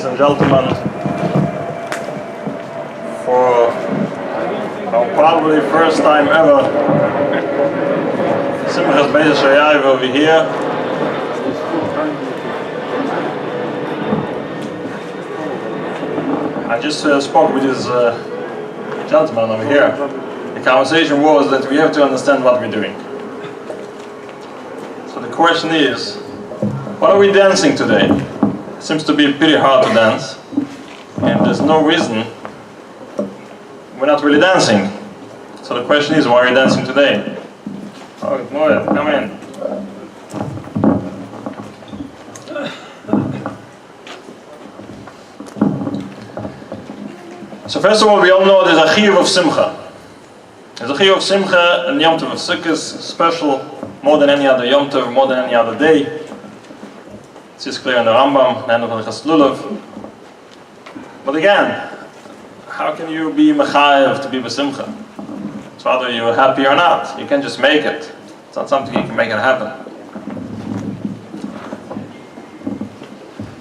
Ladies and gentlemen, for probably first time ever, Simchas Beis Shayav over here. I just spoke with this gentleman over here. The conversation was that we have to understand what we're doing. So the question is, what are we dancing today? It seems to be pretty hard to dance, and there's no reason we're not really dancing. So the question is, why are you dancing today? Oh, Moed, come in. So first of all, we all know there's a chiyuv of simcha. There's a chiyuv of simcha and Yom Tov of Sukkos, special, more than any other Yom Tov, more than any other day. This is clear in the Rambam, and of the Chaslulev. But again, how can you be mechayev to be b'simcha? It's whether you're happy or not. You can't just make it. It's not something you can make it happen.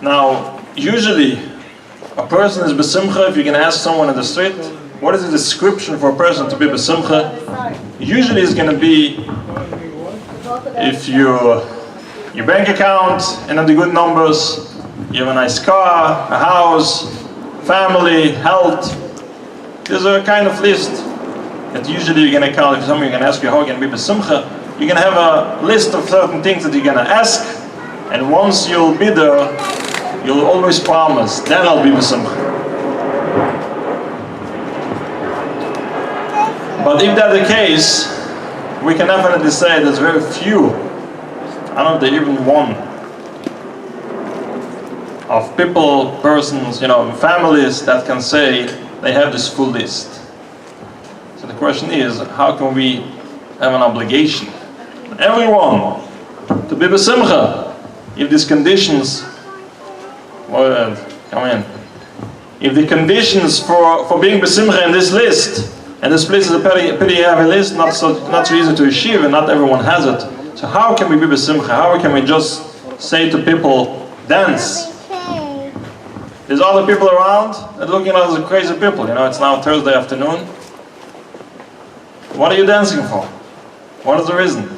Now, usually, a person is b'simcha. If you can ask someone in the street, what is the description for a person to be b'simcha? Usually it's going to be if your bank account and the good numbers, you have a nice car, a house, family, health. There's a kind of list that usually you're going to count. If someone can ask you how you can be b'simcha, you're going to have a list of certain things that you're going to ask, and once you'll be there, you'll always promise, then I'll be b'simcha. But if that's the case, we can definitely say there's very few, I don't know if there's even one, of people, persons, families that can say they have this full list. So the question is, how can we have an obligation, everyone, to be b'simcha, if these conditions, come in, if the conditions for being b'simcha in this list, and this list is a pretty heavy list, not so easy to achieve, and not everyone has it. So how can we be b'simcha? How can we just say to people, dance? There's other people around that looking at us as crazy people. It's now Thursday afternoon. What are you dancing for? What is the reason?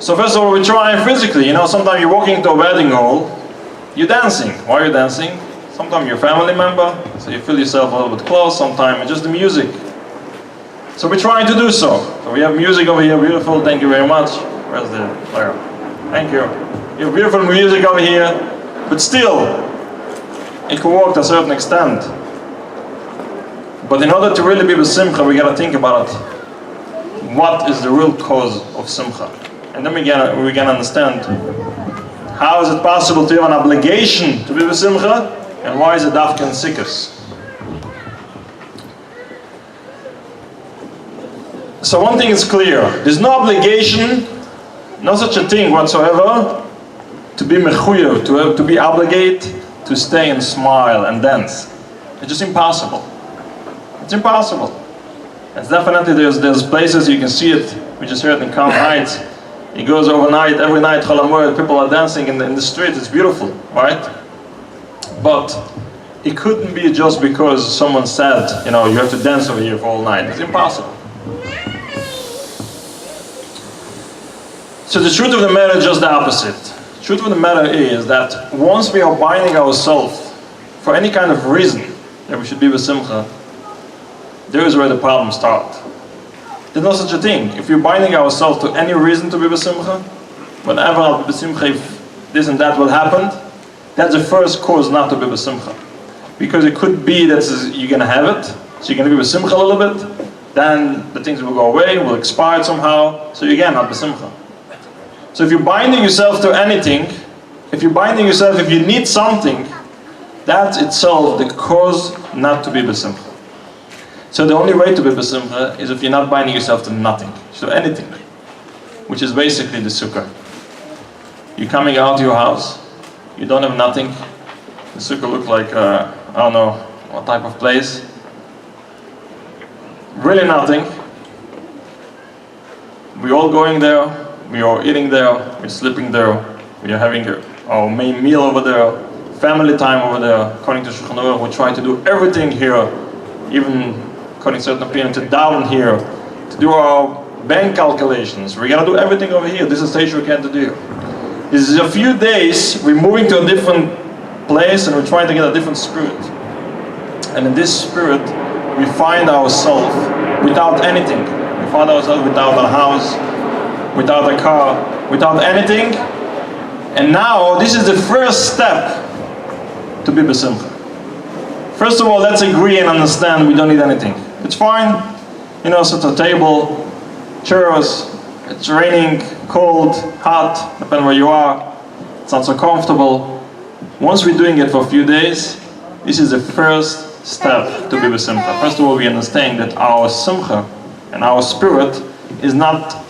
So first of all, we're trying physically. Sometimes you're walking to a wedding hall, you're dancing. Why are you dancing? Sometimes you're a family member, so you feel yourself a little bit close. Sometimes it's just the music. So we're trying to do so. So we have music over here, beautiful. Thank you very much. Where's the player? Thank you. You have beautiful music over here, but still, it can work to a certain extent. But in order to really be with simcha, we got to think about what is the real cause of simcha. And then we can understand how is it possible to have an obligation to be with simcha, and why is it dafka and Sukkos. So one thing is clear: there's no obligation, no such a thing whatsoever, to be mechuyev, to be obligated to stay and smile and dance. It's just impossible. It's impossible. It's definitely there's places you can see it. We just heard in Crown Heights. It goes overnight, every night, Chol HaMoed, people are dancing in the street. It's beautiful, right? But it couldn't be just because someone said, you have to dance over here for all night. It's impossible. So the truth of the matter is just the opposite. The truth of the matter is that once we are binding ourselves for any kind of reason that we should be with simcha, there is where the problems start. There's no such a thing. If you're binding ourselves to any reason to be b'simcha, whenever I'll be b'simcha, if this and that will happen, that's the first cause not to be b'simcha. Because it could be that you're going to have it, so you're going to be b'simcha a little bit, then the things will go away, will expire somehow, so you're again not b'simcha. So if you're binding yourself to anything, if you need something, that's itself the cause not to be b'simcha. So the only way to be b'simcha is if you're not binding yourself to nothing, to anything, which is basically the sukkah. You're coming out of your house, you don't have nothing. The sukkah looks like, I don't know what type of place. Really nothing. We're all going there, we are eating there, we're sleeping there, we are having our main meal over there, family time over there. According to Shulchan Aruch, we try to do everything here, even according to certain opinion, to daven here, to do our bank calculations. We're gonna do everything over here. This is the stage we can't do. This is a few days, we're moving to a different place and we're trying to get a different spirit. And in this spirit, we find ourselves without anything. We find ourselves without a house, without a car, without anything. And now, this is the first step to be besimcha. First of all, let's agree and understand we don't need anything. It's fine, you know, sit at a table, chairs, it's raining, cold, hot, depending where you are. It's not so comfortable. Once we're doing it for a few days, this is the first step to be besimcha. First of all, we understand that our simcha and our spirit is not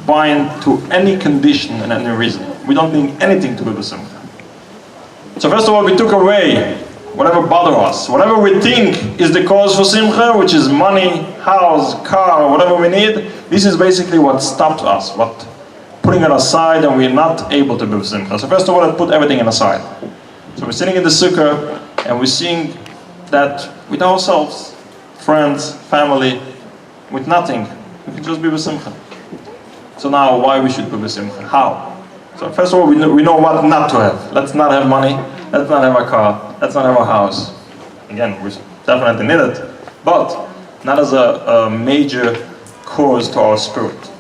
bind to any condition and any reason. We don't need anything to be besimcha. So first of all, we took away whatever bothers us, whatever we think is the cause for simcha, which is money, house, car, whatever we need. This is basically what stops us, what putting it aside, and we're not able to be simcha. So first of all, let's put everything aside. So we're sitting in the sukkah and we're seeing that with ourselves, friends, family, with nothing, we can just be besimcha. So now, why we should be besimcha? How? So first of all, we know what not to have. Let's not have money. Let's not have a car. Let's not have a house. Again, we definitely need it, but not as a major cause to our spirit.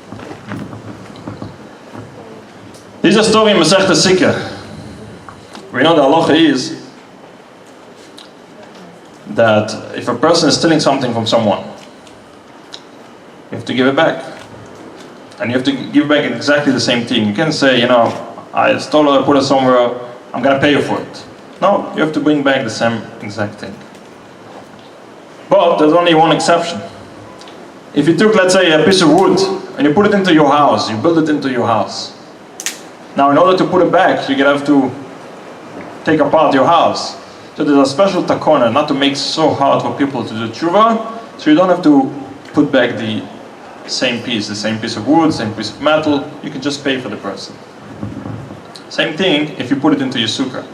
Here's a story in Masechta Sukkos. We know the halacha is that if a person is stealing something from someone, you have to give it back. And you have to give back exactly the same thing. You can't say, you know, I stole it, I put it somewhere, I'm going to pay you for it. No, you have to bring back the same exact thing. But there's only one exception. If you took, let's say, a piece of wood and you put it into your house, you build it into your house. Now, in order to put it back, you're going to have to take apart your house. So there's a special takona, not to make so hard for people to do tshuva, so you don't have to put back the same piece of wood, same piece of metal. You can just pay for the person. Same thing if you put it into your sukkah.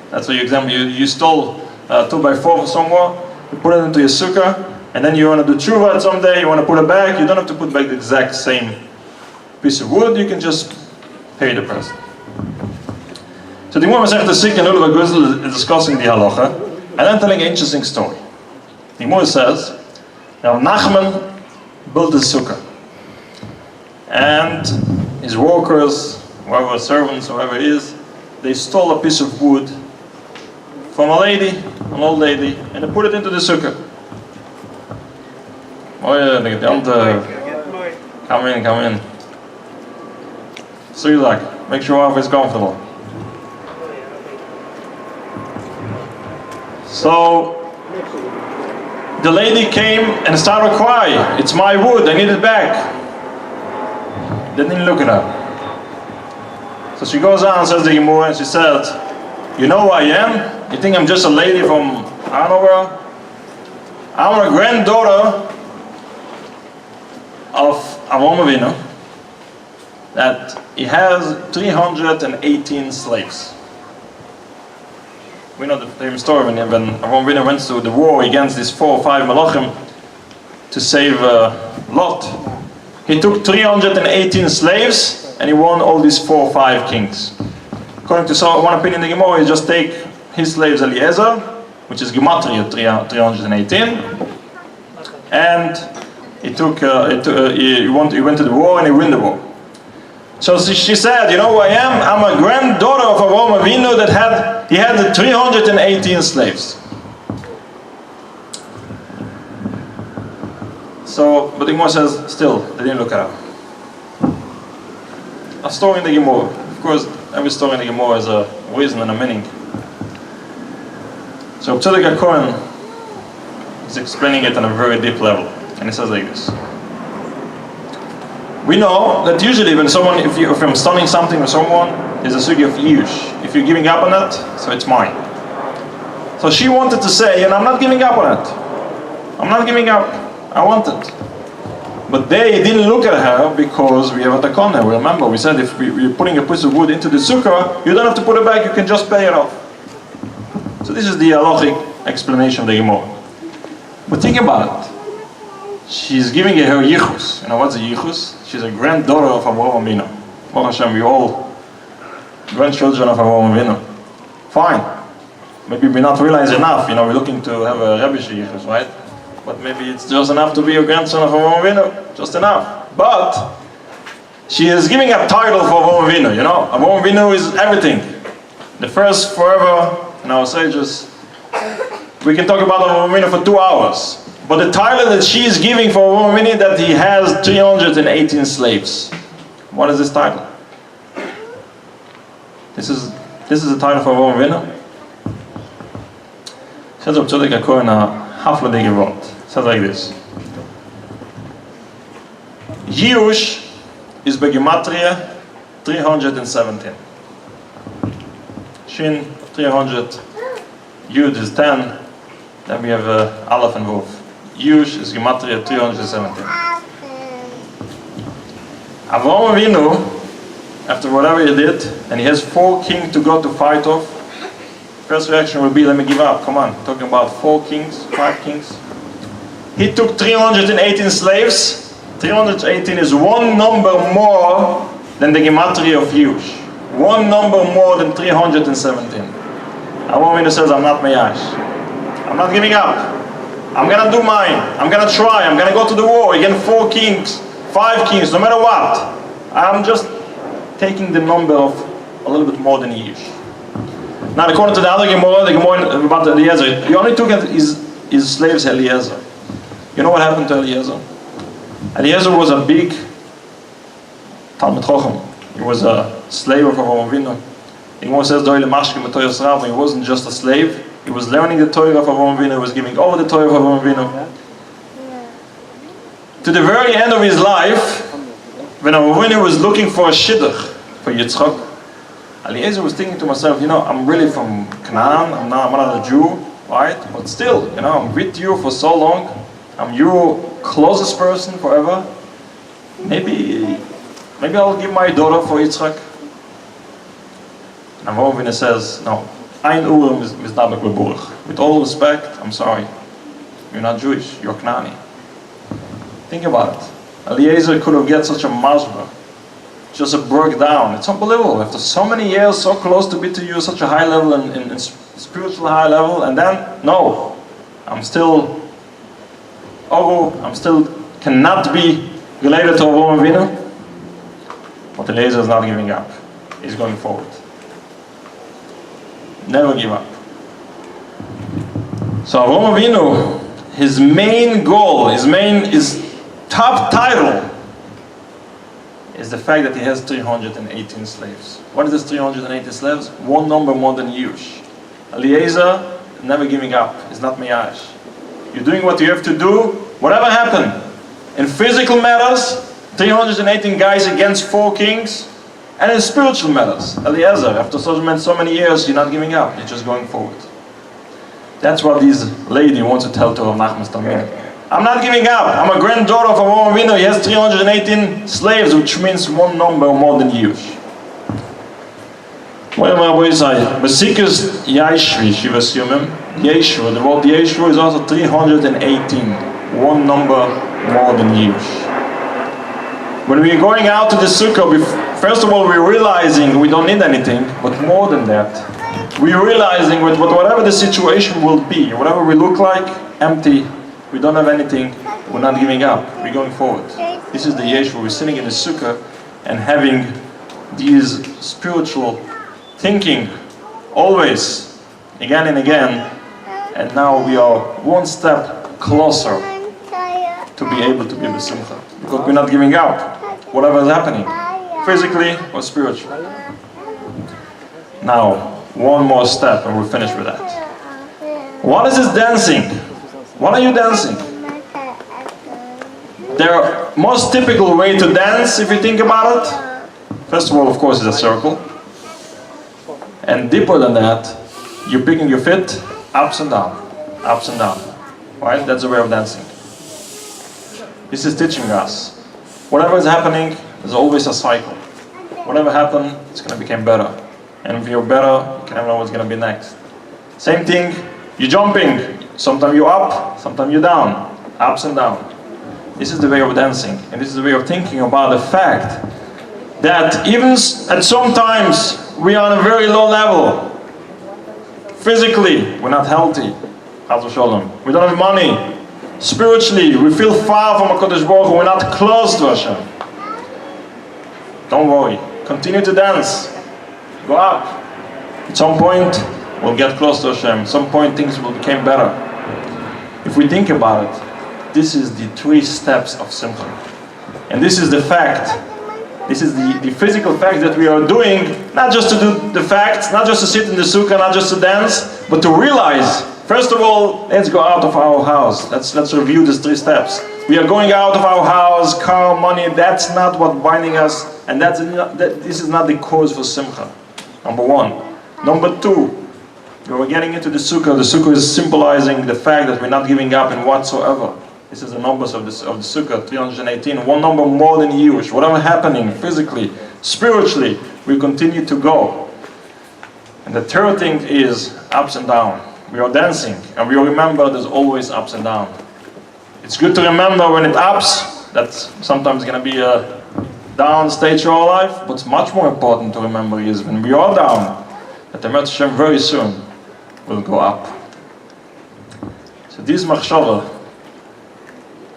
That's for example, you stole 2x4 from somewhere, you put it into your sukkah, and then you want to do tshuva someday, you want to put it back, you don't have to put back the exact same piece of wood, you can just pay the person. So the Gemara Masechta Sukkos in Lulav Guzel is discussing the halacha, and then telling an interesting story. The Gemara says, now Nachman built a sukkah, and his workers, whoever servants, whoever it is, they stole a piece of wood from a lady, an old lady, and they put it into the sukkah. Oh yeah, come in. So you like, make sure your wife is comfortable. So the lady came and started crying. It's my wood, I need it back. They didn't look at her. So she goes on and says to the Gemara, and she said, you know who I am? You think I'm just a lady from I don't know where? I'm a granddaughter of Avraham Avinu, that he has 318 slaves. We know the famous story when Avraham Avinu went to the war against these 4 or 5 Malachim to save Lot. He took 318 slaves and he won all these 4 or 5 kings. According to one opinion in the Gemara, he just take his slaves Eliezer, which is Gematria 318, and he went to the war and he won the war. So she said, you know who I am? I'm a granddaughter of Avraham Avinu that he had 318 slaves. So, but the Gemara says, still, they didn't look at her. A story in the Gemara. Of course, every story in the Gemara has a reason and a meaning. So, Hazedek Cohen is explaining it on a very deep level. And he says like this. We know that usually when someone, if I'm stealing something from someone, there's a sugi of yush. If you're giving up on it, so it's mine. So she wanted to say, and I'm not giving up on it. I'm not giving up. I want it. But they didn't look at her because we have a takana. Remember, we said if we're putting a piece of wood into the sukkah, you don't have to put it back, you can just pay it off. So this is the halachic explanation of the Gemara. But think about it. She's giving her yichus. You know what's a yichus? She's a granddaughter of Avraham Avinu. Baruch Hashem, we all grandchildren of Avraham Avinu. Fine. Maybe we're not realizing enough. You know, we're looking to have a Rebbe yichus, right? But maybe it's just enough to be a grandson of Avraham Avinu. Just enough. But she is giving a title for Avraham Avinu. You know, Avraham Avinu is everything. The first forever. In our sages, we can talk about Avraham Avinu for 2 hours. But the title that she is giving for Avraham Avinu, that he has 318 slaves. What is this title? This is the title for Avraham Avinu. Says Reb Tzadok HaKohen Hafla de Gevot. Says like this. Yush is begematria 317. Shin 300, Yud is 10, then we have Aleph and Vav. Yush is Gematria 317. Avraham Avinu, after whatever he did, and he has 4 kings to go to fight off, first reaction will be, let me give up. Come on, talking about 4 kings, 5 kings. He took 318 slaves. 318 is 1 number more than the Gematria of Yush. 1 number more than 317. Avraham Avinu says, I'm not Meyash. I'm not giving up. I'm going to do mine. I'm going to try. I'm going to go to the war. Again, 4 kings, 5 kings, no matter what. I'm just taking the number of a little bit more than Yish. Now, according to the other Gemara, the Gemara about Eliezer, he only took his slaves Eliezer. You know what happened to Eliezer? Eliezer was a big Talmid Chacham. He was a slave of Avraham Avinu. The Gemara says, he wasn't just a slave, he was learning the Torah of Avraham Avinu, he was giving over the Torah of Avraham Avinu. To the very end of his life, when Avraham Avinu was looking for a shidduch for Yitzchak, Eliezer was thinking to himself, you know, I'm really from Canaan, I'm not a Jew, right? But still, you know, I'm with you for so long, I'm your closest person forever. Maybe I'll give my daughter for Yitzchak. And Avraham Avinu says, no, Ein Urim is Dabek Bebuch. With all respect, I'm sorry. You're not Jewish, you're Knani. Think about it. Eliezer could have get such a mashba. Just broke down. It's unbelievable. After so many years, so close to be to you, such a high level, in spiritual high level, and then, no, I'm still cannot be related to Avraham Avinu. But Eliezer is not giving up. He's going forward. Never give up. So Avraham Avinu, his main goal, his top title is the fact that he has 318 slaves. What is this 318 slaves? 1 number more than Yush. Eliezer, never giving up. It's not Meyash. You're doing what you have to do, whatever happened. In physical matters, 318 guys against 4 kings. And in spiritual matters, Eliezer, after so many years, you're not giving up, you're just going forward. That's what this lady wants to tell to Rav Nachman's Talmud. I'm not giving up, I'm a granddaughter of Avraham Avinu, he has 318 slaves, which means 1 number more than Yush. What am I going to say? Besikas Yeshvi, Yeshua, the word Yeshua is also 318, 1 number more than Yush. When we're going out to the sukkah, first of all, we're realizing we don't need anything, but more than that, we're realizing with whatever the situation will be, whatever we look like, empty, we don't have anything, we're not giving up, we're going forward. This is the Yeshua. We're sitting in the sukkah and having these spiritual thinking always, again and again, and now we are 1 step closer to be able to be b'simcha, because we're not giving up, whatever is happening, physically or spiritually. Now, 1 more step and we're finished with that. What is this dancing? What are you dancing? The most typical way to dance, if you think about it, first of all, of course, is a circle. And deeper than that, you're picking your feet ups and down, right? That's the way of dancing. This is teaching us. Whatever is happening, there's always a cycle. Whatever happened, it's going to become better. And if you're better, you can never know what's going to be next. Same thing, you're jumping. Sometimes you're up, sometimes you're down. Ups and downs. This is the way of dancing. And this is the way of thinking about the fact that even at some times we are on a very low level. Physically, we're not healthy. We don't have money. Spiritually, we feel far from HaKadosh Baruch Hu. We're not close to Hashem. Don't worry. Continue to dance. Go up. At some point, we'll get close to Hashem. At some point, things will become better. If we think about it, this is the 3 steps of Simcha. And this is the fact. This is the physical fact that we are doing, not just to do the facts, not just to sit in the sukkah, not just to dance, but to realize, first of all, let's go out of our house. Let's review these 3 steps. We are going out of our house, car, money, that's not what binding us, and this is not the cause for Simcha. Number 1. Number 2, we're getting into the sukkah. The sukkah is symbolizing the fact that we're not giving up in whatsoever. This is the numbers of the sukkah, 318, one number more than Yush. Whatever happening, physically, spiritually, we continue to go. And the third thing is ups and downs. We are dancing, and we remember there's always ups and downs. It's good to remember when it ups, that's sometimes going to be a down stage of our life, but it's much more important to remember is when we are down, that the Emet Hashem very soon will go up. So this machshava,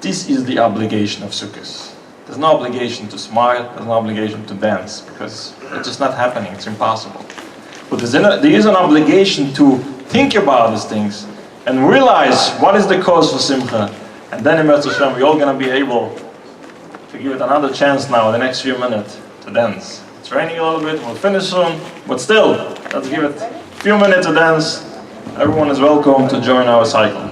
this is the obligation of Sukkos. There's no obligation to smile, there's no obligation to dance, because it's just not happening, it's impossible. But there is an obligation to think about these things and realize what is the cause for Simcha. And then in Emet Hashem, we're all going to be able to give it another chance now in the next few minutes to dance. It's raining a little bit, we'll finish soon, but still, let's give it a few minutes to dance. Everyone is welcome to join our cycle.